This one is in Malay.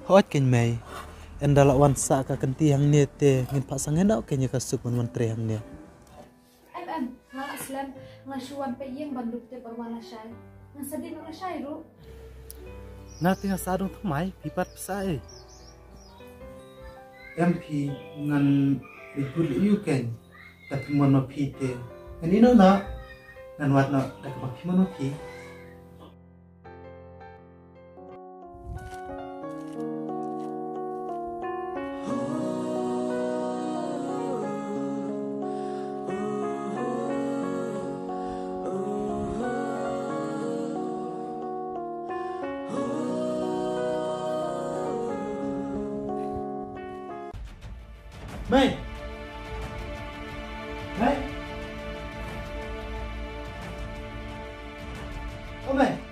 hot ken mai endala wan sa ka kenti hang ne te ngin pasang hena kenya ka suk menteri hang ne nga aslan nga shuan pe yeng banduk te parwala shai nga sadin nga shai ru na tinga sadong thamai pipat sai MP ngan ikul yu ken tak mono pite ani no na nan wat na tak bak mono pi Mai. Mai. Oh, Mai.